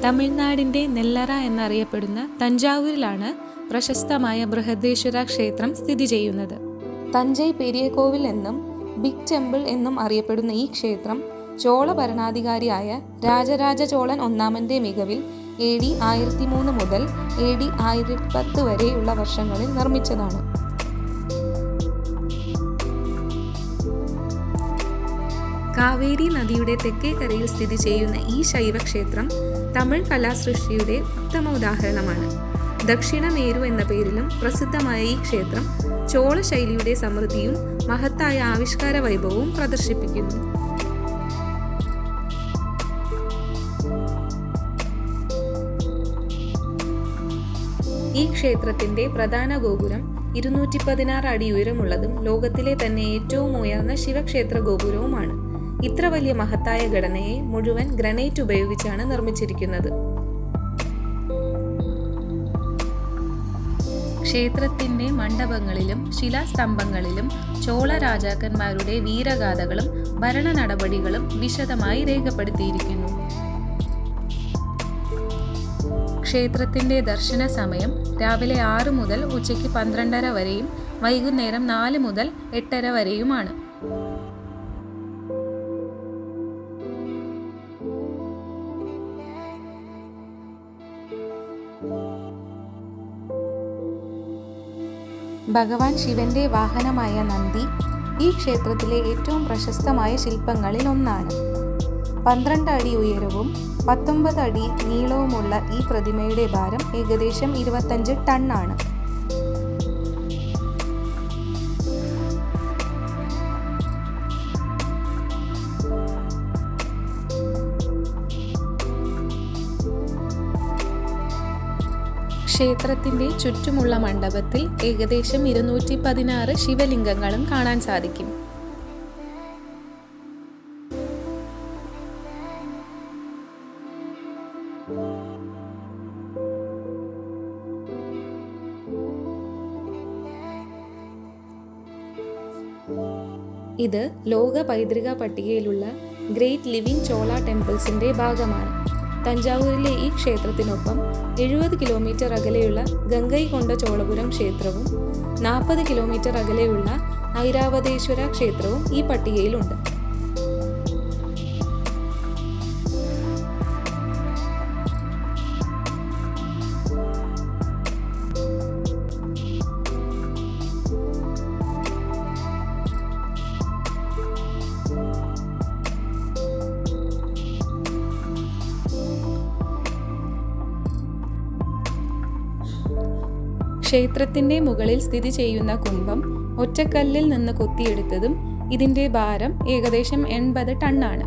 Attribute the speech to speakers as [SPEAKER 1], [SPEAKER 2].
[SPEAKER 1] തമിഴ്നാടിൻ്റെ നെല്ലറ എന്നറിയപ്പെടുന്ന തഞ്ചാവൂരിലാണ് പ്രശസ്തമായ ബൃഹദേശ്വര ക്ഷേത്രം സ്ഥിതി ചെയ്യുന്നത്. തഞ്ചൈ പെരിയ കോവിൽ എന്നും ബിഗ് ടെമ്പിൾ എന്നും അറിയപ്പെടുന്ന ഈ ക്ഷേത്രം ചോള ഭരണാധികാരിയായ രാജരാജ ചോളൻ ഒന്നാമൻ്റെ മികവിൽ AD 1003 മുതൽ AD 1010 വരെയുള്ള വർഷങ്ങളിൽ നിർമ്മിച്ചതാണ്. കാവേരി നദിയുടെ തെക്കേക്കരയിൽ സ്ഥിതി ചെയ്യുന്ന ഈ ശൈവക്ഷേത്രം തമിഴ് കലാസൃഷ്ടിയുടെ ഉത്തമ ഉദാഹരണമാണ്. ദക്ഷിണമേരു എന്ന പേരിലും പ്രസിദ്ധമായ ഈ ക്ഷേത്രം ചോള ശൈലിയുടെ സമൃദ്ധിയും മഹത്തായ ആവിഷ്കാര വൈഭവവും പ്രദർശിപ്പിക്കുന്നു. ഈ ക്ഷേത്രത്തിന്റെ പ്രധാന ഗോപുരം 216 അടി ഉയരമുള്ളതും ലോകത്തിലെ തന്നെ ഏറ്റവും ഉയർന്ന ശിവക്ഷേത്ര ഗോപുരവുമാണ്. ഇത്ര വലിയ മഹത്തായ ഘടനയെ മുഴുവൻ ഗ്രാനൈറ്റ് ഉപയോഗിച്ചാണ് നിർമ്മിച്ചിരിക്കുന്നത്. ക്ഷേത്രത്തിന്റെ മണ്ഡപങ്ങളിലും ശിലാസ്തംഭങ്ങളിലും ചോള രാജാക്കന്മാരുടെ വീരഗാഥകളും ഭരണ നടപടികളും വിശദമായി രേഖപ്പെടുത്തിയിരിക്കുന്നു. ക്ഷേത്രത്തിന്റെ ദർശന സമയം രാവിലെ 6 മുതൽ ഉച്ചയ്ക്ക് 12:30 വരെയും വൈകുന്നേരം 4 മുതൽ 8:30 വരെയുമാണ്. ഭഗവാൻ ശിവന്റെ വാഹനമായ നന്ദി ഈ ക്ഷേത്രത്തിലെ ഏറ്റവും പ്രശസ്തമായ ശില്പങ്ങളിൽ ഒന്നാണ്. 12 അടി ഉയരവും 19 അടി നീളവുമുള്ള ഈ പ്രതിമയുടെ ഭാരം ഏകദേശം 25 ടണ്ണാണ്. ക്ഷേത്രത്തിന്റെ ചുറ്റുമുള്ള മണ്ഡപത്തിൽ ഏകദേശം 216 ശിവലിംഗങ്ങളും കാണാൻ സാധിക്കും. ഇത് ലോക പൈതൃക പട്ടികയിലുള്ള ഗ്രേറ്റ് ലിവിംഗ് ചോള ടെമ്പിൾസിന്റെ ഭാഗമാണ്. തഞ്ചാവൂരിലെ ഈ ക്ഷേത്രത്തിനൊപ്പം 70 കിലോമീറ്റർ അകലെയുള്ള ഗംഗൈകൊണ്ട ചോളപുരം ക്ഷേത്രവും 40 കിലോമീറ്റർ അകലെയുള്ള ഐരാവതേശ്വര ക്ഷേത്രവും ഈ പട്ടികയിലുണ്ട്. ക്ഷേത്രത്തിന്റെ മുകളിൽ സ്ഥിതി ചെയ്യുന്ന കുംഭം ഒറ്റക്കല്ലിൽ നിന്ന് കൊത്തിയെടുത്തതും ഇതിന്റെ ഭാരം ഏകദേശം 80 ടണ്ണാണ്.